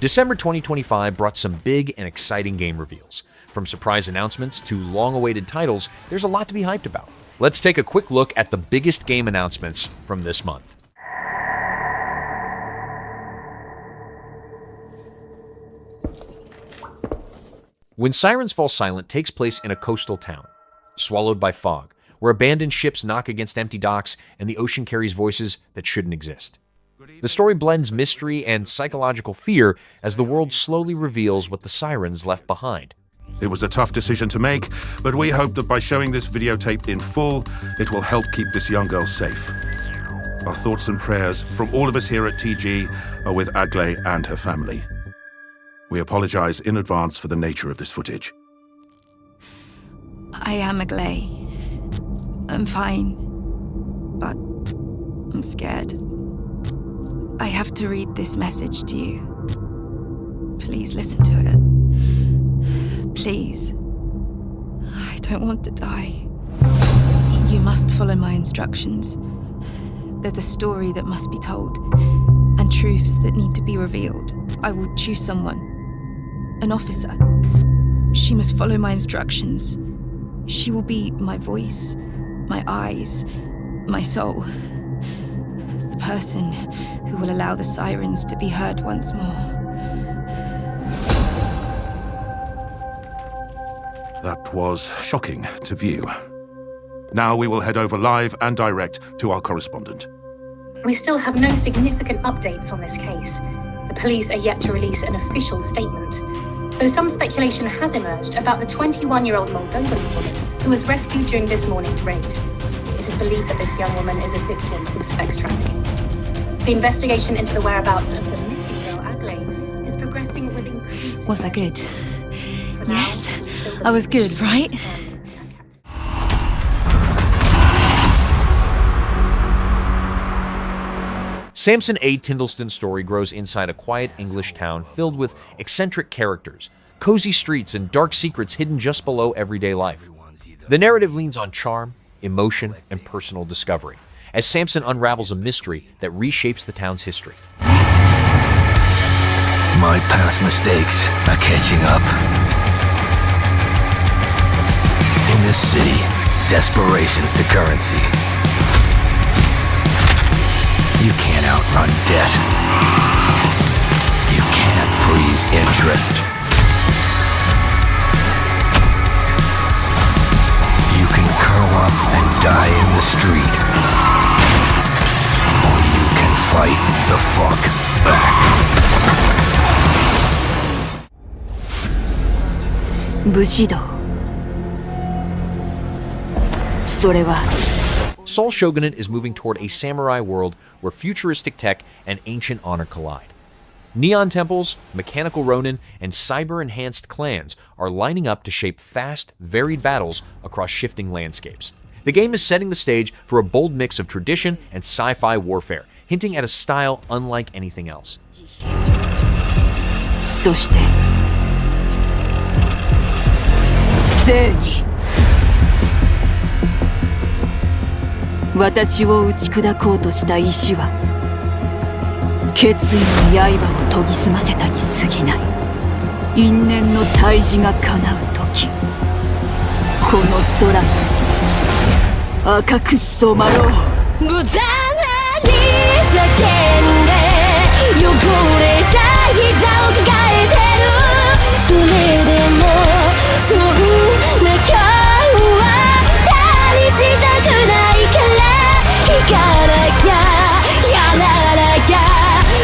December 2025 brought some big and exciting game reveals. From surprise announcements to long-awaited titles, there's a lot to be hyped about. Let's take a quick look at the biggest game announcements from this month. When Sirens Fall Silent takes place in a coastal town, swallowed by fog, where abandoned ships knock against empty docks and the ocean carries voices that shouldn't exist. The story blends mystery and psychological fear as the world slowly reveals what the Sirens left behind. It was a tough decision to make, but we hope that by showing this videotape in full, it will help keep this young girl safe. Our thoughts and prayers from all of us here at TG are with Agley and her family. We apologize in advance for the nature of this footage. I am Agley. I'm fine, but I'm scared. I have to read this message to you. Please listen to it. Please. I don't want to die. You must follow my instructions. There's a story that must be told, and truths that need to be revealed. I will choose someone. An officer. She must follow my instructions. She will be my voice, my eyes, my soul. The person who will allow the Sirens to be heard once more. That was shocking to view. Now we will head over live and direct to our correspondent. We still have no significant updates on this case. The police are yet to release an official statement, though some speculation has emerged about the 21-year-old Moldovan woman who was rescued during this morning's raid. It is believed that this young woman is a victim of sex trafficking. The investigation into the whereabouts of the missing girl, Agley, is progressing with increasing... Was I good? Yes, I was good, right? Samson A. Tyndalston's story grows inside a quiet English town filled with eccentric characters, cozy streets, and dark secrets hidden just below everyday life. The narrative leans on charm, emotion, and personal discovery, as Samson unravels a mystery that reshapes the town's history. My past mistakes are catching up. In this city, desperation's the currency. You can't outrun debt. You can't freeze interest. You can curl up and die in the street. Or you can fight the fuck back. 武士道。それは Seoul Shogunate is moving toward a samurai world where futuristic tech and ancient honor collide. Neon temples, mechanical ronin, and cyber-enhanced clans are lining up to shape fast, varied battles across shifting landscapes. The game is setting the stage for a bold mix of tradition and sci-fi warfare, hinting at a style unlike anything else. そして正義。私を打ち砕こうとした石は決意の刃を研ぎ澄ませたに過ぎない。因縁の大事が叶う時、この空が赤く染まろう。無残に叫んで汚れた膝を抱えてる。それでもそんな今日は他にしたくないから。行かなきゃやらなきゃ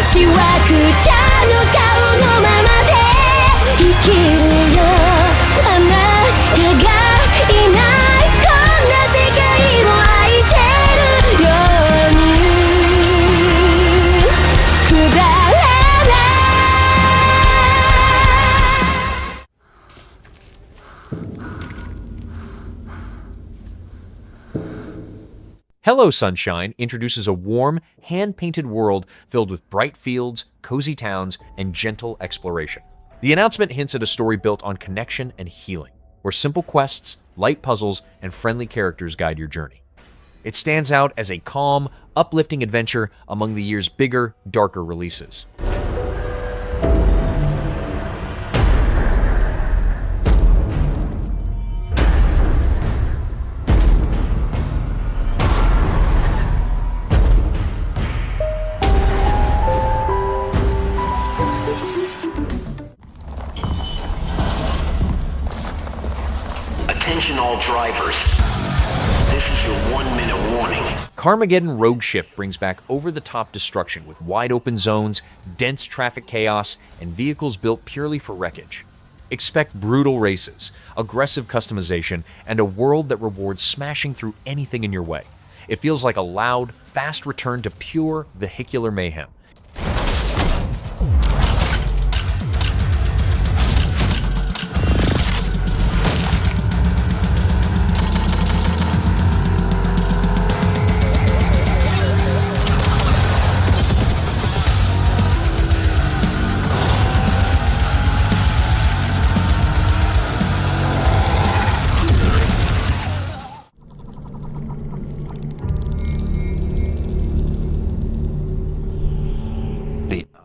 しわくちゃの顔のままで生きるよ。あなたがいないこんな世界を愛せるようにくだらない。 Hello Sunshine introduces a warm, hand-painted world filled with bright fields, cozy towns, and gentle exploration. The announcement hints at a story built on connection and healing, where simple quests, light puzzles, and friendly characters guide your journey. It stands out as a calm, uplifting adventure among the year's bigger, darker releases. all drivers. This is your 1-minute warning. Carmageddon Rogue Shift brings back over-the-top destruction with wide-open zones, dense traffic chaos, and vehicles built purely for wreckage. Expect brutal races, aggressive customization, and a world that rewards smashing through anything in your way. It feels like a loud, fast return to pure vehicular mayhem.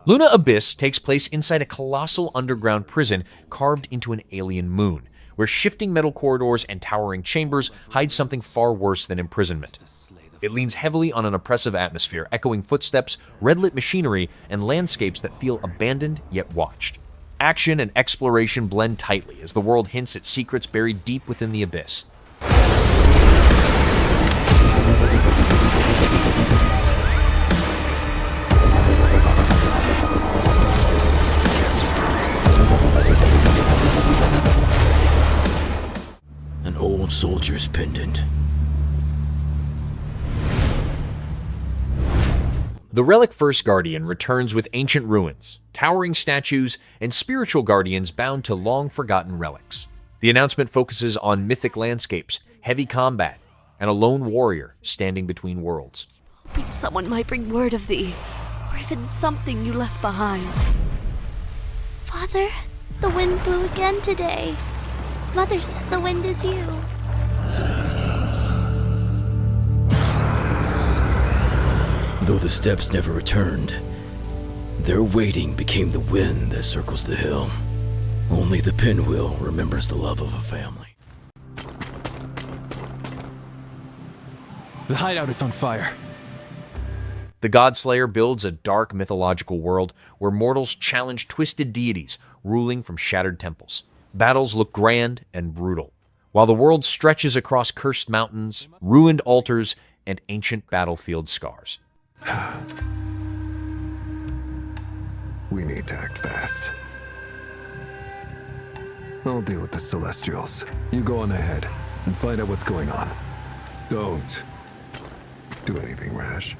Luna Abyss takes place inside a colossal underground prison carved into an alien moon, where shifting metal corridors and towering chambers hide something far worse than imprisonment. It leans heavily on an oppressive atmosphere, echoing footsteps, red-lit machinery, and landscapes that feel abandoned yet watched. Action and exploration blend tightly as the world hints at secrets buried deep within the abyss. An old soldier's pendant. The Relic First Guardian returns with ancient ruins, towering statues, and spiritual guardians bound to long-forgotten relics. The announcement focuses on mythic landscapes, heavy combat, and a lone warrior standing between worlds. Hoping someone might bring word of thee, or even something you left behind. Father, the wind blew again today. Mother says the wind is you. Though the steps never returned, their waiting became the wind that circles the hill. Only the pinwheel remembers the love of a family. The hideout is on fire. The Godslayer builds a dark mythological world where mortals challenge twisted deities ruling from shattered temples. Battles look grand and brutal, while the world stretches across cursed mountains, ruined altars, and ancient battlefield scars. We need to act fast. I'll deal with the Celestials. You go on ahead and find out what's going on. Don't do anything rash.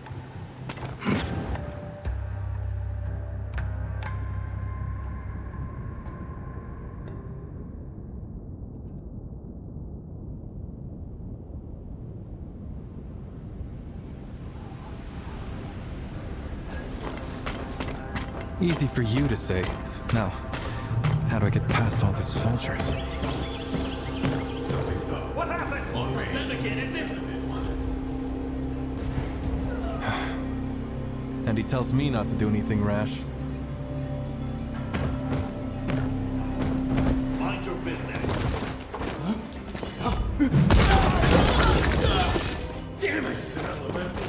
Easy for you to say. Now, how do I get past all the soldiers? What happened? And he tells me not to do anything rash. Mind your business. Damn it! It's an elemental.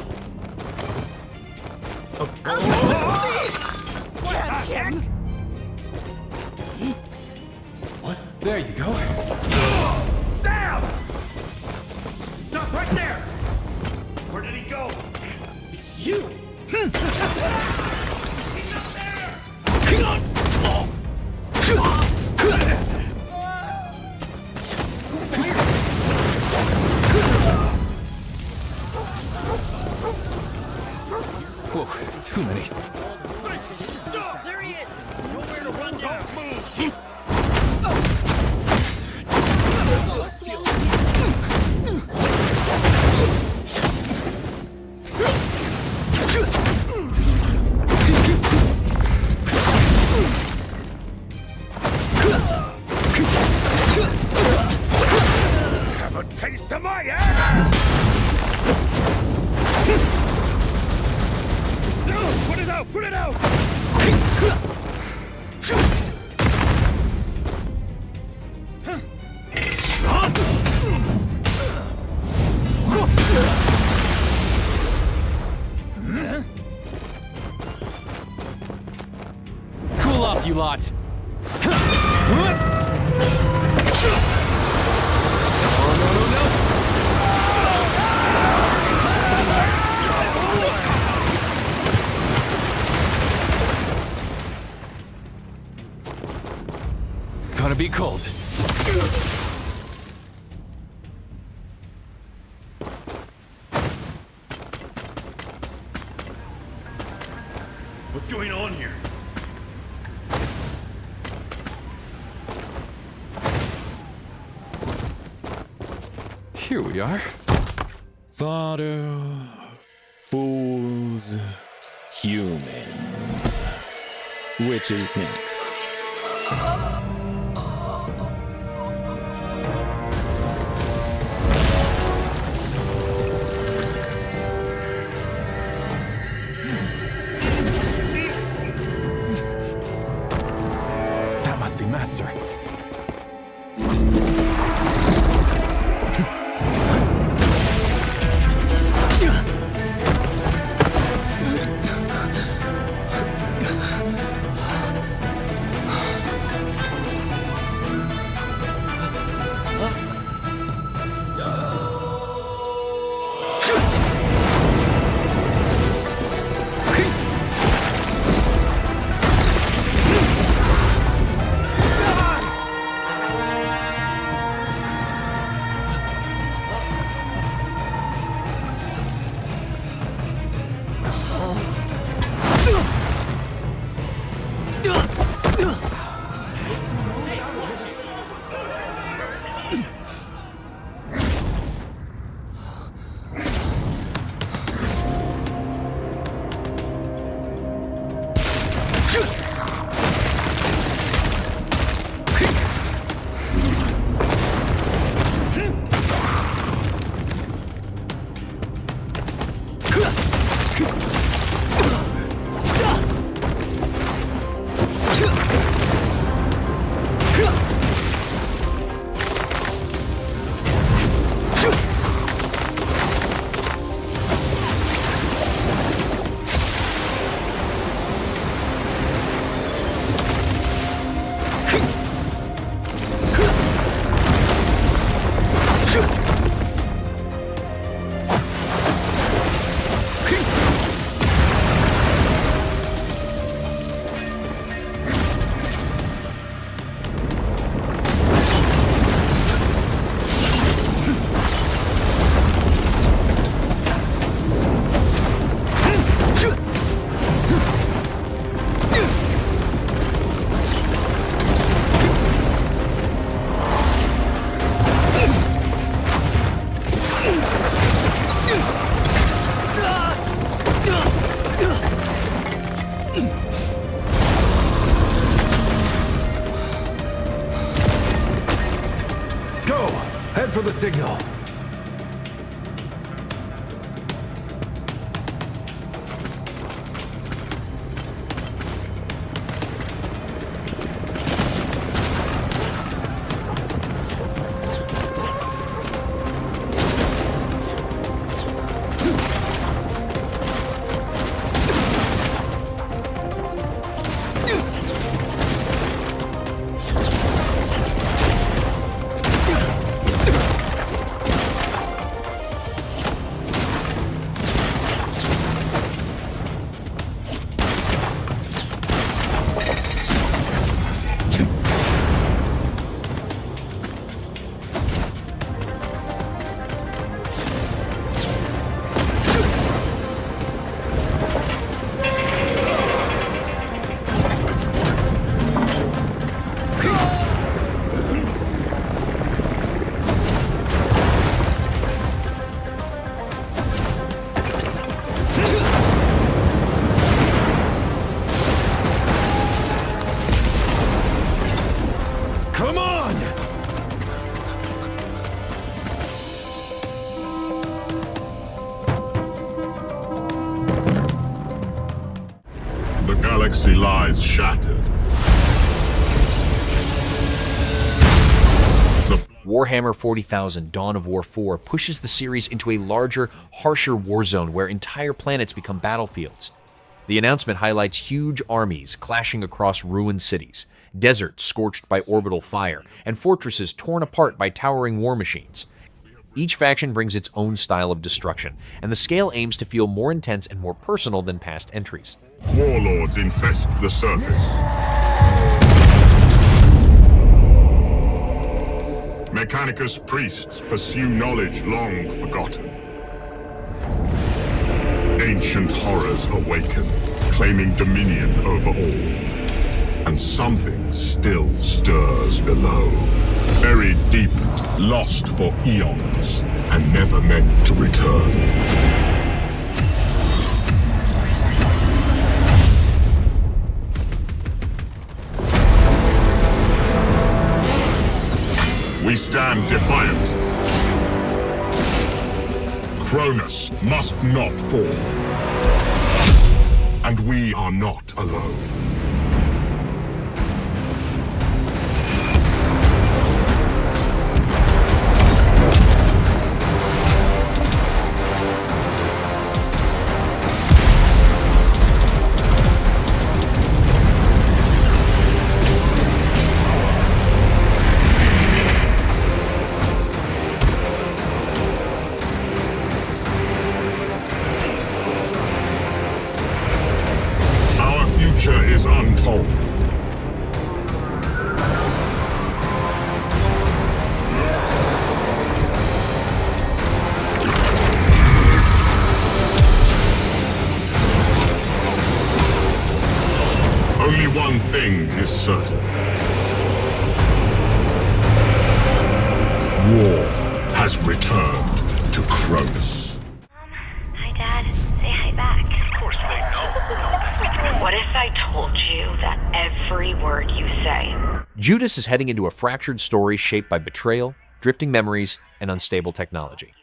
What? There you go. Damn! Stop right there! Where did he go? It's you! He's not there! Whoa, too many. Stop! There he is! Nowhere to run down! Don't move! Have a taste of my ass! No! Put it out! Put it out! Cool off, you lot. gonna be cold. What's going on here? Here we are. Fodder, fools, humans. Which is next? That must be Master. For the signal. galaxy lies shattered. Warhammer 40,000 Dawn of War 4 pushes the series into a larger, harsher war zone where entire planets become battlefields. The announcement highlights huge armies clashing across ruined cities, deserts scorched by orbital fire, and fortresses torn apart by towering war machines. Each faction brings its own style of destruction, and the scale aims to feel more intense and more personal than past entries. Warlords infest the surface. Mechanicus priests pursue knowledge long forgotten. Ancient horrors awaken, claiming dominion over all. And something still stirs below. Buried deep, lost for eons, and never meant to return. We stand defiant. Cronus must not fall. And we are not alone. Is untold. Only one thing is certain. War has returned to Cronus. Hi, Dad. Say hi back. Of course they know. What if I told you that every word you say? Judas is heading into a fractured story shaped by betrayal, drifting memories, and unstable technology.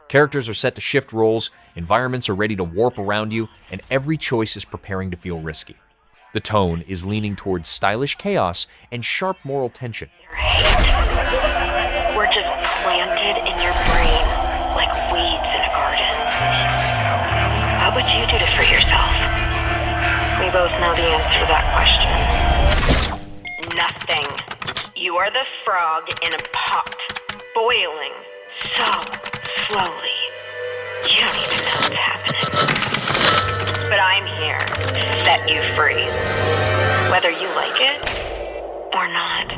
Characters are set to shift roles, environments are ready to warp around you, and every choice is preparing to feel risky. The tone is leaning towards stylish chaos and sharp moral tension. We're just planted in your brain like weeds in a garden. What would you do to free yourself? We both know the answer to that question. Nothing. You are the frog in a pot, boiling so slowly. You don't even know what's happening. But I'm here to set you free, whether you like it or not.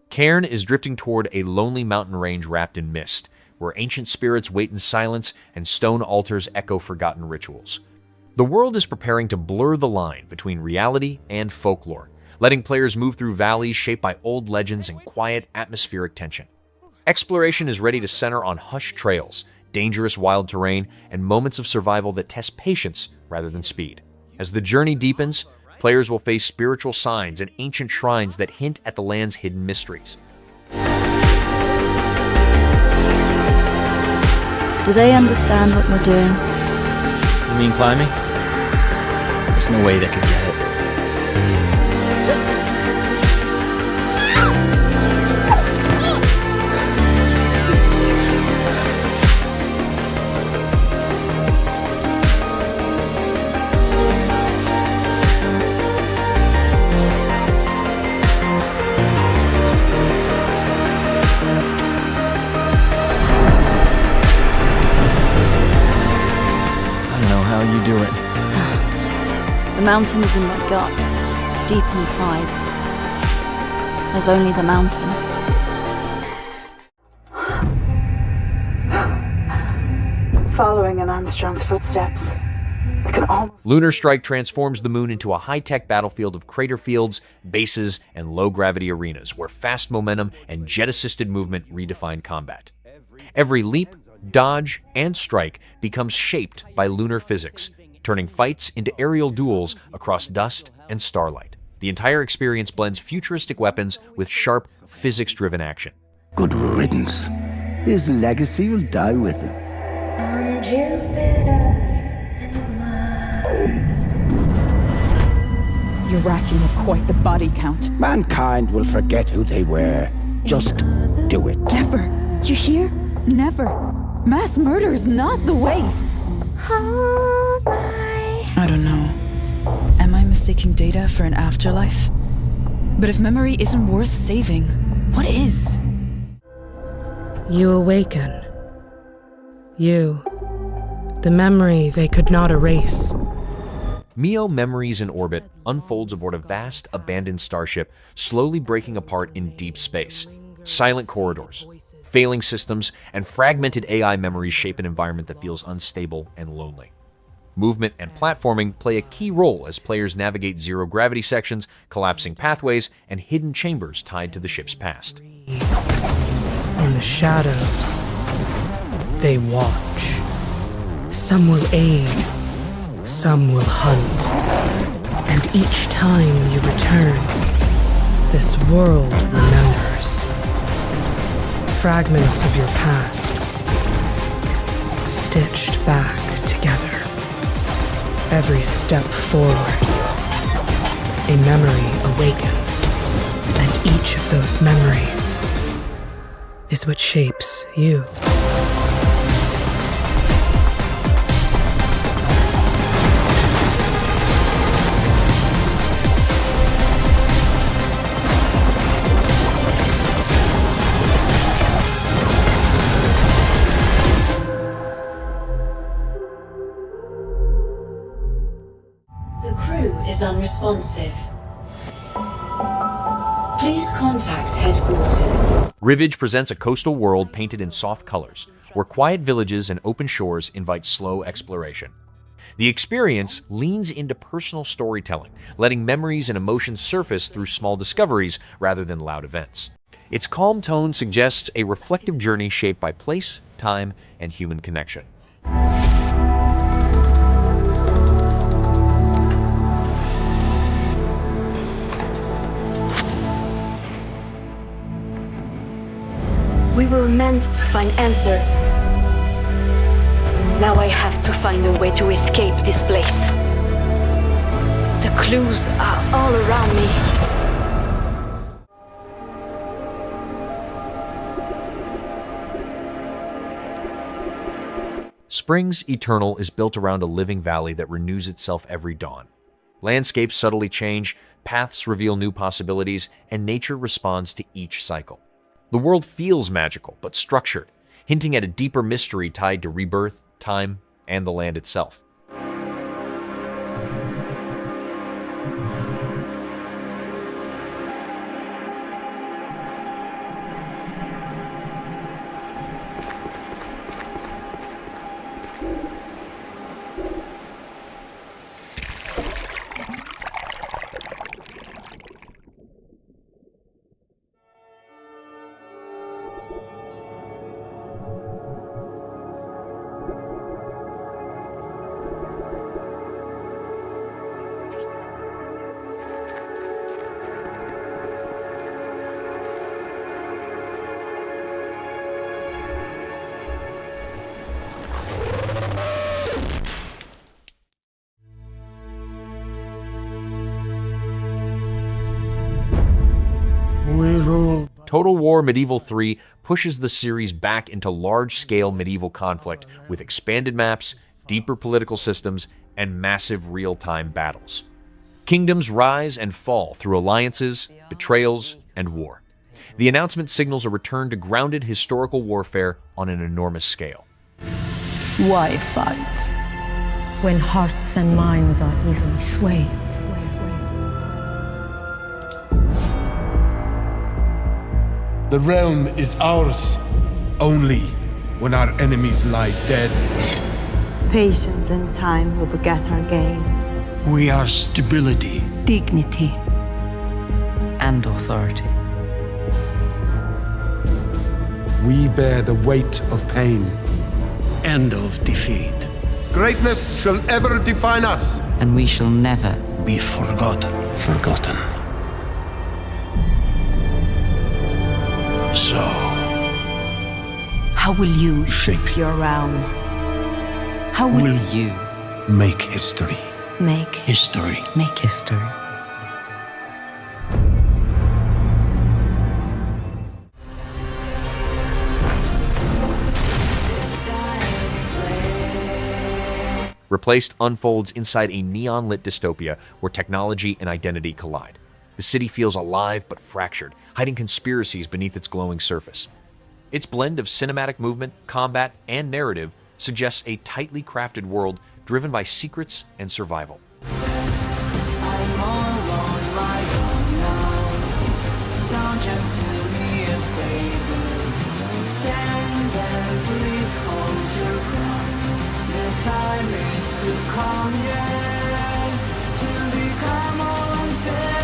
Cairn is drifting toward a lonely mountain range wrapped in mist, where ancient spirits wait in silence and stone altars echo forgotten rituals. The world is preparing to blur the line between reality and folklore, letting players move through valleys shaped by old legends and quiet, atmospheric tension. Exploration is ready to center on hushed trails, dangerous wild terrain, and moments of survival that test patience rather than speed. As the journey deepens, players will face spiritual signs and ancient shrines that hint at the land's hidden mysteries. Do they understand what you're doing? You mean climbing? There's no way they could get it. You do it. The mountain is in my gut, deep inside. There's only the mountain. Following in Armstrong's footsteps. I can almost... Lunar Strike transforms the moon into a high-tech battlefield of crater fields, bases, and low-gravity arenas where fast momentum and jet-assisted movement redefine combat. Every leap, dodge, and strike becomes shaped by lunar physics, turning fights into aerial duels across dust and starlight. The entire experience blends futuristic weapons with sharp, physics-driven action. Good riddance. His legacy will die with him. Jupiter than Mars. You're racking up quite the body count. Mankind will forget who they were. Just do it. Never. You hear? Never. Mass murder is not the way. I don't know. Am I mistaking data for an afterlife? But if memory isn't worth saving, what is? You awaken. You. The memory they could not erase. Mio Memories in Orbit unfolds aboard a vast, abandoned starship, slowly breaking apart in deep space. Silent corridors, failing systems, and fragmented AI memories shape an environment that feels unstable and lonely. Movement and platforming play a key role as players navigate zero-gravity sections, collapsing pathways, and hidden chambers tied to the ship's past. In the shadows, they watch. Some will aid, some will hunt. And each time you return, this world remembers. Fragments of your past, stitched back together. Every step forward, a memory awakens, and each of those memories is what shapes you. Unresponsive. Please contact headquarters. Rivage presents a coastal world painted in soft colors, where quiet villages and open shores invite slow exploration. The experience leans into personal storytelling, letting memories and emotions surface through small discoveries rather than loud events. Its calm tone suggests a reflective journey shaped by place, time, and human connection. We were meant to find answers. Now I have to find a way to escape this place. The clues are all around me. Springs Eternal is built around a living valley that renews itself every dawn. Landscapes subtly change, paths reveal new possibilities, and nature responds to each cycle. The world feels magical, but structured, hinting at a deeper mystery tied to rebirth, time, and the land itself. Total War Medieval 3 pushes the series back into large-scale medieval conflict with expanded maps, deeper political systems, and massive real-time battles. Kingdoms rise and fall through alliances, betrayals, and war. The announcement signals a return to grounded historical warfare on an enormous scale. Why fight? When hearts and minds are easily swayed. The realm is ours, only when our enemies lie dead. Patience and time will beget our gain. We are stability, dignity, and authority. We bear the weight of pain and of defeat. Greatness shall ever define us, and we shall never be forgotten. So, how will you shape your realm? How will you make history? Make history. Make history. Replaced unfolds inside a neon-lit dystopia where technology and identity collide. The city feels alive but fractured, hiding conspiracies beneath its glowing surface. Its blend of cinematic movement, combat, and narrative suggests a tightly crafted world driven by secrets and survival. Time is to come yet, to become all unsaid.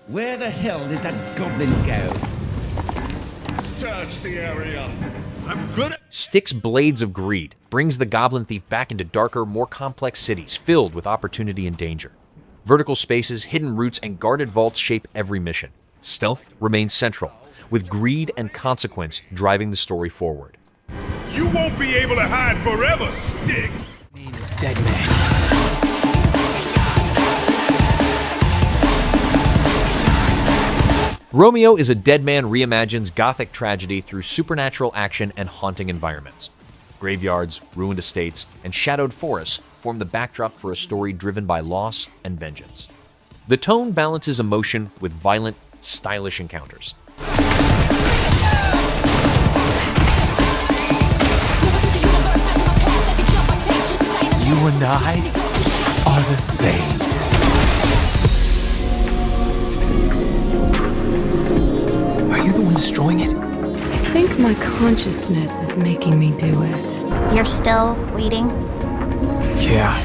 Where the hell did that goblin go? Search the area. I'm good at... Styx Blades of Greed brings the Goblin Thief back into darker, more complex cities filled with opportunity and danger. Vertical spaces, hidden routes, and guarded vaults shape every mission. Stealth remains central, with greed and consequence driving the story forward. You won't be able to hide forever, Styx! Name is Dead Man. Romeo is a Dead Man reimagines Gothic tragedy through supernatural action and haunting environments. Graveyards, ruined estates, and shadowed forests form the backdrop for a story driven by loss and vengeance. The tone balances emotion with violent, stylish encounters. You and I are the same. Are you the one destroying it? I think my consciousness is making me do it. You're still waiting? Yeah.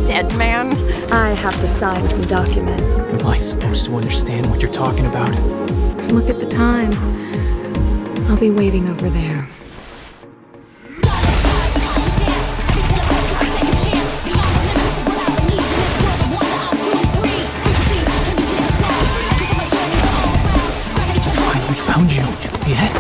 Dead man? I have to sign some documents. Am I supposed to understand what you're talking about? Look at the time. I'll be waiting over there. Finally found you. Yet?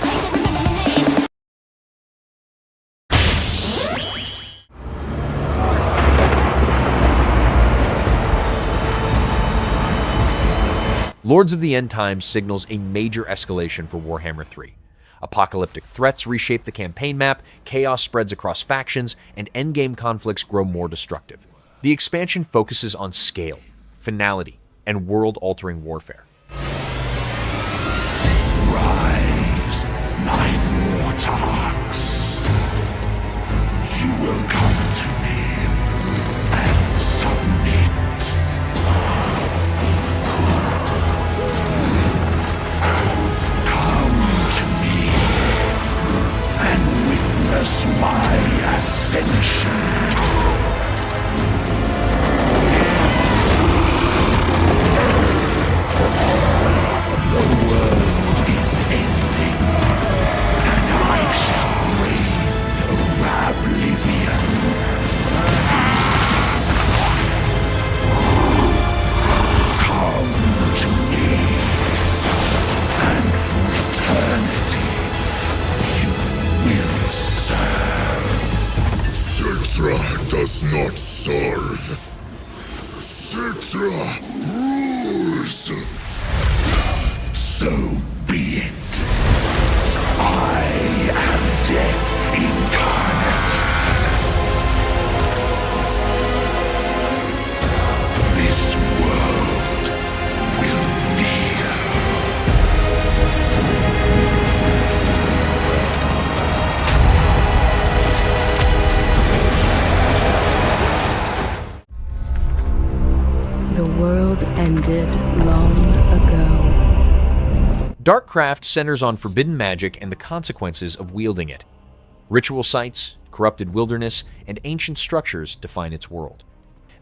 Lords of the End Times signals a major escalation for Warhammer 3. Apocalyptic threats reshape the campaign map, chaos spreads across factions, and endgame conflicts grow more destructive. The expansion focuses on scale, finality, and world-altering warfare. Rise, my Mortarks. You will come to me and submit. Witness my ascension. The world is ending, and I shall reign over oblivion. Come to me, and for eternity will serve. Citra does not serve. Citra rules. So be it. I am death incarnate. Darkcraft centers on forbidden magic and the consequences of wielding it. Ritual sites, corrupted wilderness, and ancient structures define its world.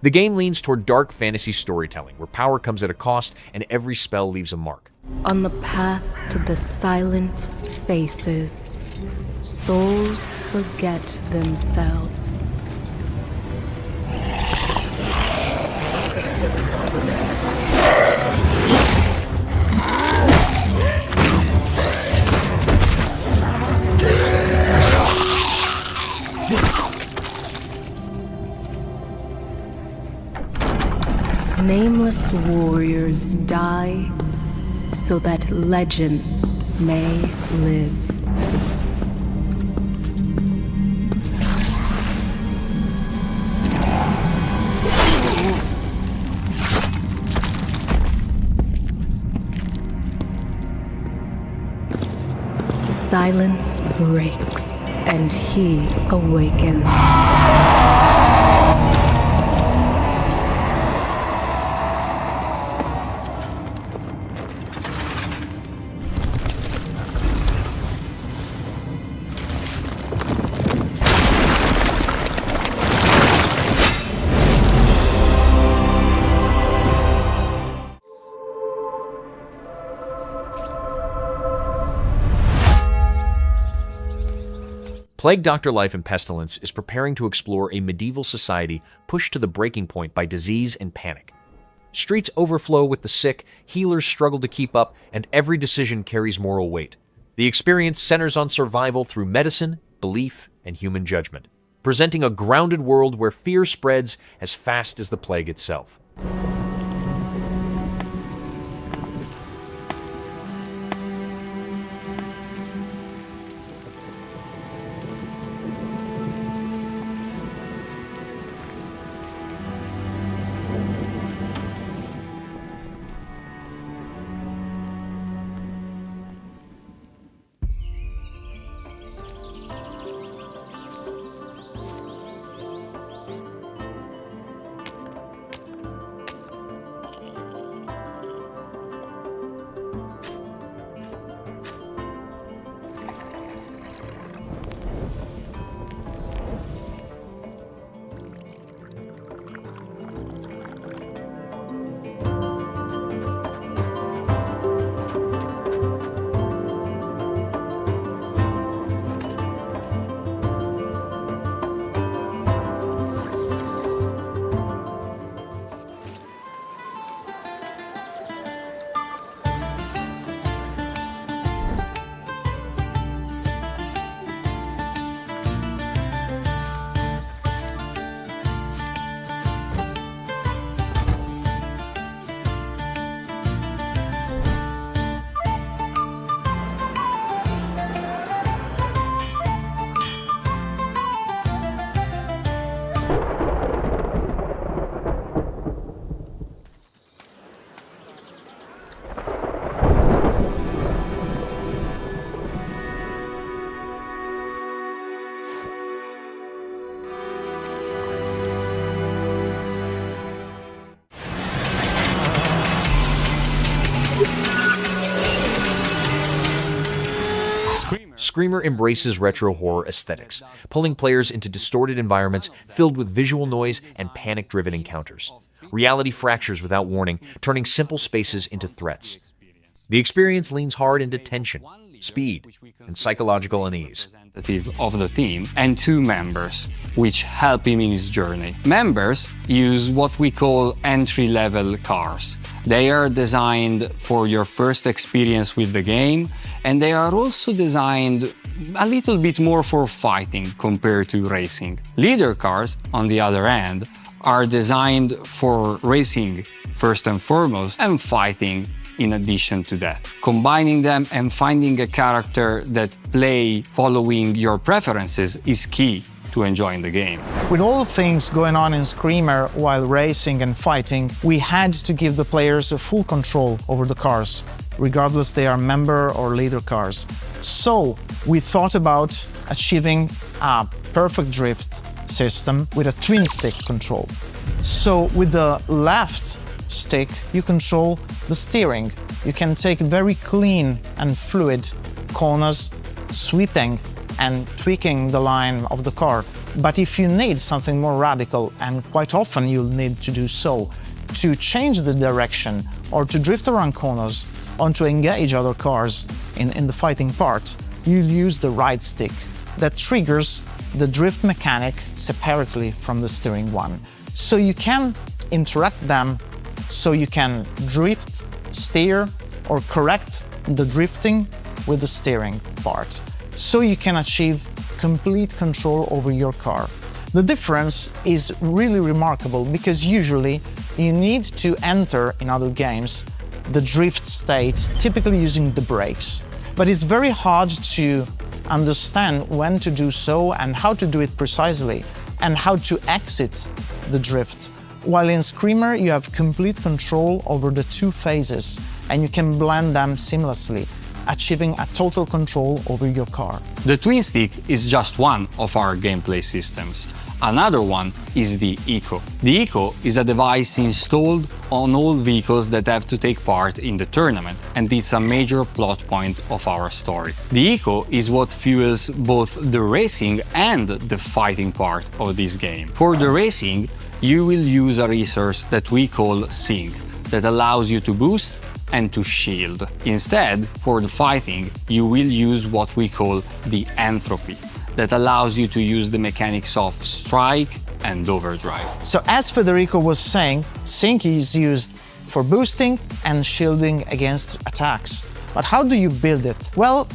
The game leans toward dark fantasy storytelling, where power comes at a cost and every spell leaves a mark. On the path to the silent faces, souls forget themselves. Nameless warriors die so that legends may live. Silence breaks, and he awakens. Plague Doctor Life in Pestilence is preparing to explore a medieval society pushed to the breaking point by disease and panic. Streets overflow with the sick, healers struggle to keep up, and every decision carries moral weight. The experience centers on survival through medicine, belief, and human judgment, presenting a grounded world where fear spreads as fast as the plague itself. Screamer embraces retro horror aesthetics, pulling players into distorted environments filled with visual noise and panic-driven encounters. Reality fractures without warning, turning simple spaces into threats. The experience leans hard into tension, speed, and psychological unease. Of the team and 2 members, which help him in his journey. Members use what we call entry-level cars. They are designed for your first experience with the game, and they are also designed a little bit more for fighting compared to racing. Leader cars, on the other hand, are designed for racing first and foremost, and fighting in addition to that. Combining them and finding a character that play following your preferences is key to enjoying the game. With all the things going on in Screamer while racing and fighting, we had to give the players a full control over the cars, regardless they are member or leader cars. So we thought about achieving a perfect drift system with a twin stick control. So with the left stick, you control the steering, you can take very clean and fluid corners, sweeping and tweaking the line of the car. But if you need something more radical, and quite often you'll need to do so, to change the direction or to drift around corners or to engage other cars in the fighting part, you'll use the right stick that triggers the drift mechanic separately from the steering one. So you can interact them, so you can drift, steer, or correct the drifting with the steering part. So you can achieve complete control over your car. The difference is really remarkable because usually you need to enter in other games the drift state, typically using the brakes. But it's very hard to understand when to do so and how to do it precisely and how to exit the drift. While in Screamer you have complete control over the two phases and you can blend them seamlessly, achieving a total control over your car. The twin stick is just one of our gameplay systems. Another one is the Eco. The Eco is a device installed on all vehicles that have to take part in the tournament, and it's a major plot point of our story. The Eco is what fuels both the racing and the fighting part of this game. For the racing, you will use a resource that we call Sync, that allows you to boost and to shield. Instead, for the fighting, you will use what we call the Entropy, that allows you to use the mechanics of Strike and Overdrive. So as Federico was saying, Sync is used for boosting and shielding against attacks. But how do you build it? Well,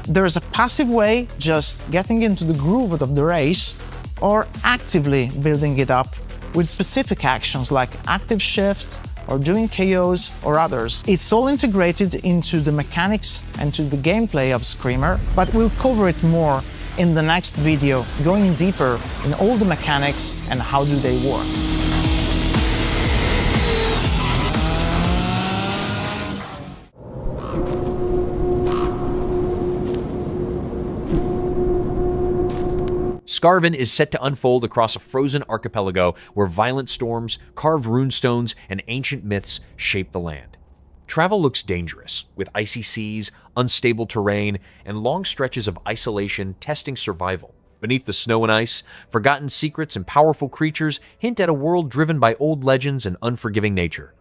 there's a passive way, just getting into the groove of the race, or actively building it up with specific actions like active shift, or doing KOs or others. It's all integrated into the mechanics and to the gameplay of Screamer, but we'll cover it more in the next video, going deeper in all the mechanics and how do they work. Skarven is set to unfold across a frozen archipelago where violent storms, carved runestones, and ancient myths shape the land. Travel looks dangerous, with icy seas, unstable terrain, and long stretches of isolation testing survival. Beneath the snow and ice, forgotten secrets and powerful creatures hint at a world driven by old legends and unforgiving nature.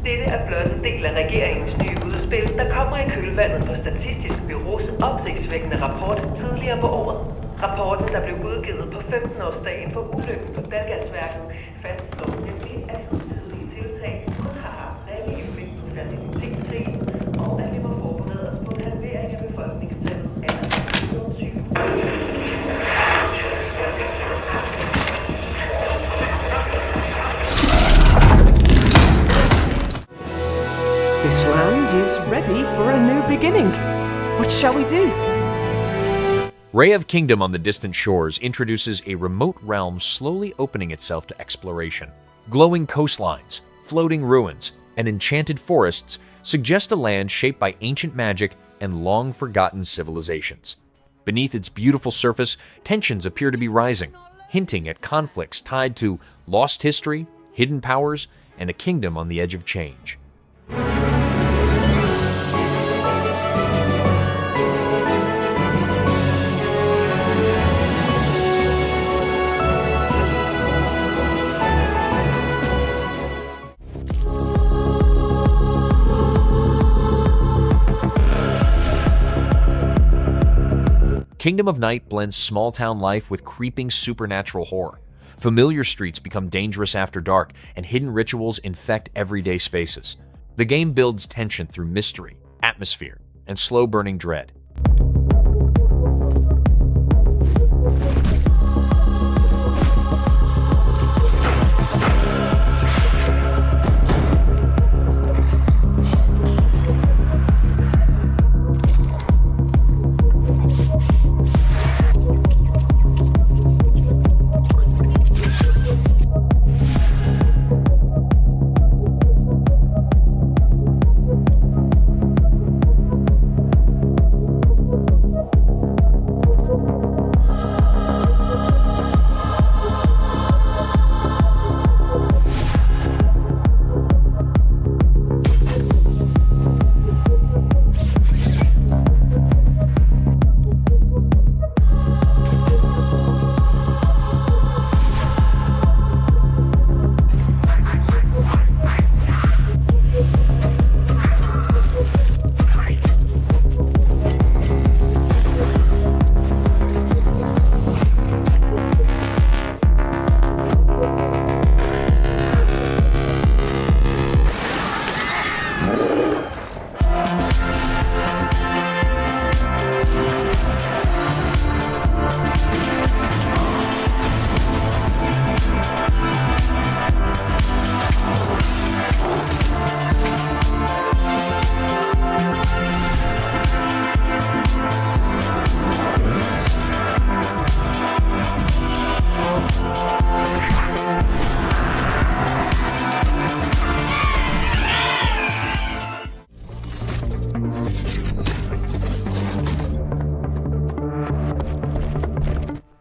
Dette er blot en del af regeringens nye udspil, der kommer i kølvandet på Statistisk Bureaus opsigtsvækkende rapport tidligere på året. Rapporten, der blev udgivet på 15-årsdagen for ulykken på Dalgasværket, fastslår nemlig, at hidtidige tiltag kun har haft reel effekt på fertilitetskrigen, og at vi må forberede os på en halvering af befolkningstallet allerede i 2020. This land is ready for a new beginning. What shall we do? RAEV Kingdom on the distant shores introduces a remote realm slowly opening itself to exploration. Glowing coastlines, floating ruins, and enchanted forests suggest a land shaped by ancient magic and long-forgotten civilizations. Beneath its beautiful surface, tensions appear to be rising, hinting at conflicts tied to lost history, hidden powers, and a kingdom on the edge of change. Kingdom of Night blends small-town life with creeping supernatural horror. Familiar streets become dangerous after dark, and hidden rituals infect everyday spaces. The game builds tension through mystery, atmosphere, and slow-burning dread.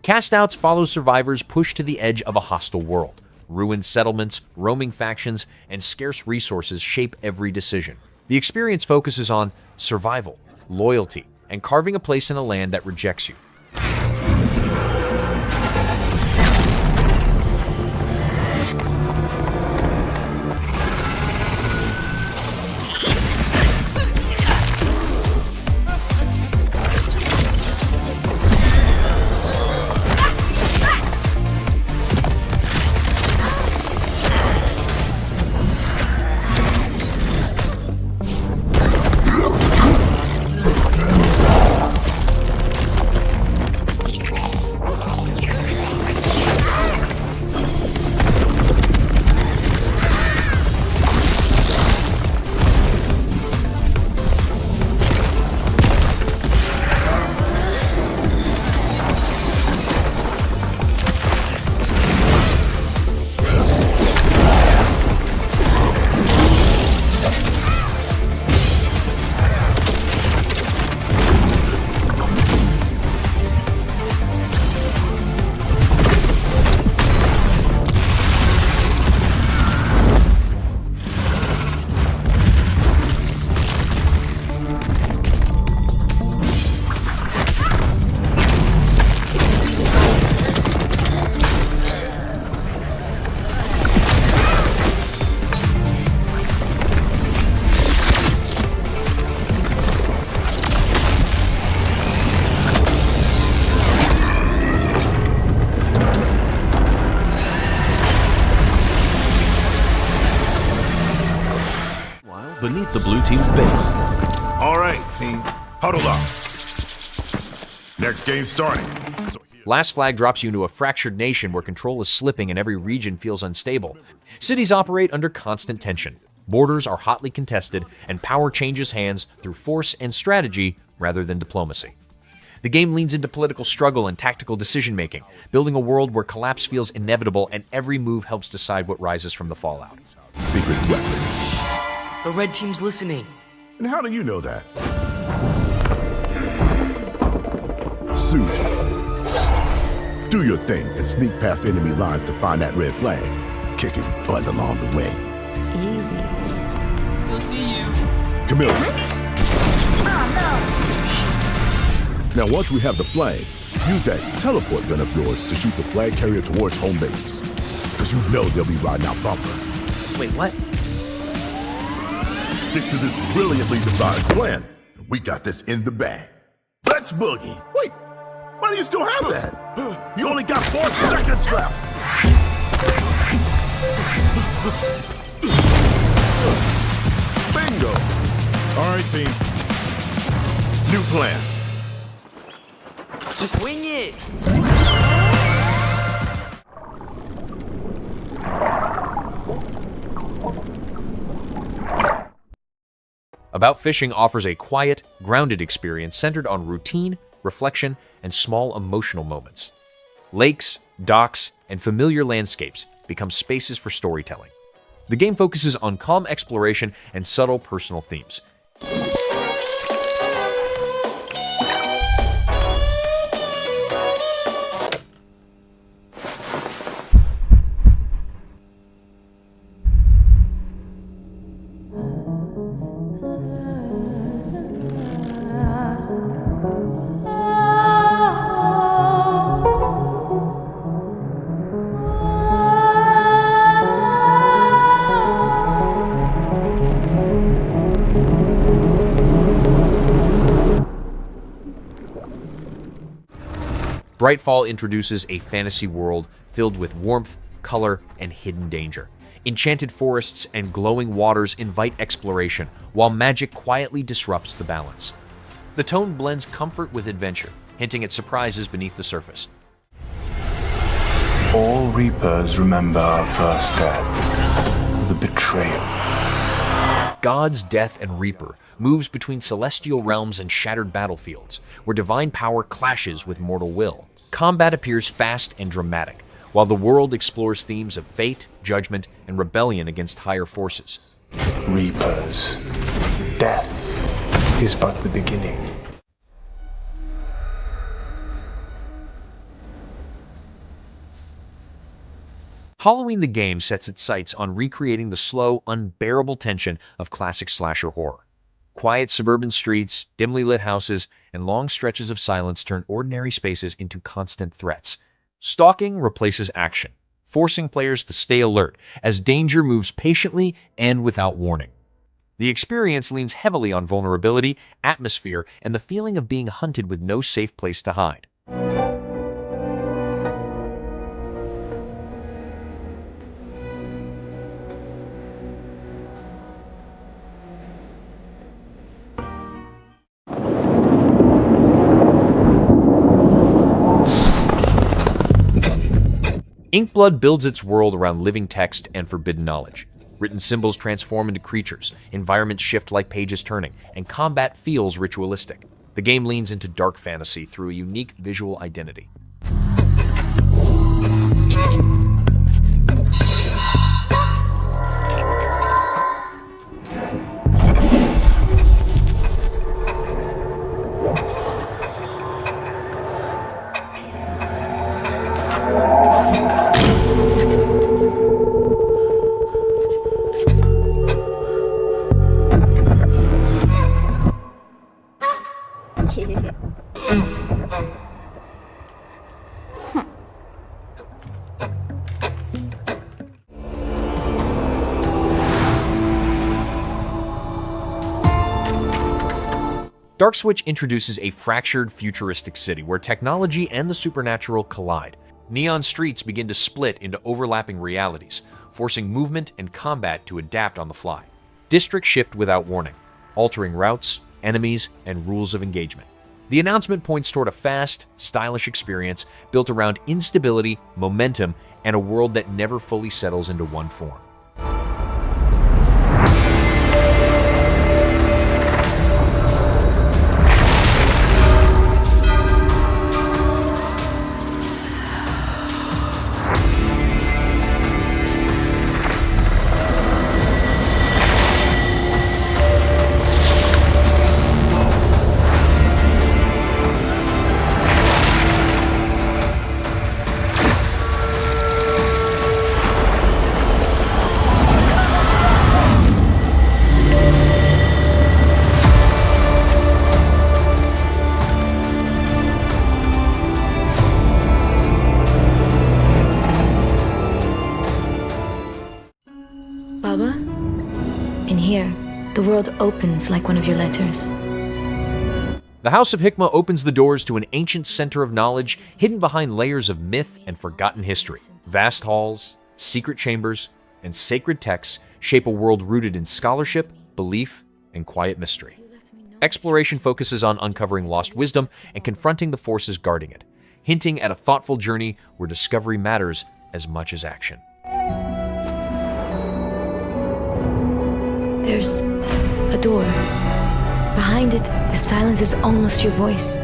Castouts follow survivors pushed to the edge of a hostile world. Ruined settlements, roaming factions, and scarce resources shape every decision. The experience focuses on survival, loyalty, and carving a place in a land that rejects you. Beneath the blue team's base. All right, team. Huddle up. Next game starting. Last Flag drops you into a fractured nation where control is slipping and every region feels unstable. Cities operate under constant tension. Borders are hotly contested, and power changes hands through force and strategy rather than diplomacy. The game leans into political struggle and tactical decision-making, building a world where collapse feels inevitable and every move helps decide what rises from the fallout. Secret weapon. The red team's listening. And how do you know that? Suit. Do your thing and sneak past enemy lines to find that red flag. Kicking butt along the way. Easy. We'll see you. Camilla. Oh, Now once we have the flag, use that teleport gun of yours to shoot the flag carrier towards home base. Because you know they'll be riding out bumper. Wait, what? Stick to this brilliantly designed plan. We got this in the bag. Let's boogie. Wait, why do you still have that? You only got 4 seconds left. Bingo. All right, team. New plan. Just wing it. About Fishing offers a quiet, grounded experience centered on routine, reflection, and small emotional moments. Lakes, docks, and familiar landscapes become spaces for storytelling. The game focuses on calm exploration and subtle personal themes. Brightfall introduces a fantasy world filled with warmth, color, and hidden danger. Enchanted forests and glowing waters invite exploration, while magic quietly disrupts the balance. The tone blends comfort with adventure, hinting at surprises beneath the surface. All Reapers remember our first death, the betrayal. God's Death and Reaper moves between celestial realms and shattered battlefields, where divine power clashes with mortal will. Combat appears fast and dramatic, while the world explores themes of fate, judgment, and rebellion against higher forces. Reapers, death is but the beginning. Halloween the game sets its sights on recreating the slow, unbearable tension of classic slasher horror. Quiet suburban streets, dimly lit houses, and long stretches of silence turn ordinary spaces into constant threats. Stalking replaces action, forcing players to stay alert as danger moves patiently and without warning. The experience leans heavily on vulnerability, atmosphere, and the feeling of being hunted with no safe place to hide. Inkblood builds its world around living text and forbidden knowledge. Written symbols transform into creatures, environments shift like pages turning, and combat feels ritualistic. The game leans into dark fantasy through a unique visual identity. DarkSwitch introduces a fractured, futuristic city where technology and the supernatural collide. Neon streets begin to split into overlapping realities, forcing movement and combat to adapt on the fly. Districts shift without warning, altering routes, enemies, and rules of engagement. The announcement points toward a fast, stylish experience built around instability, momentum, and a world that never fully settles into one form. The world opens like one of your letters. The House of Hikmah opens the doors to an ancient center of knowledge hidden behind layers of myth and forgotten history. Vast halls, secret chambers, and sacred texts shape a world rooted in scholarship, belief, and quiet mystery. Exploration focuses on uncovering lost wisdom and confronting the forces guarding it, hinting at a thoughtful journey where discovery matters as much as action. There's a door. Behind it, the silence is almost your voice.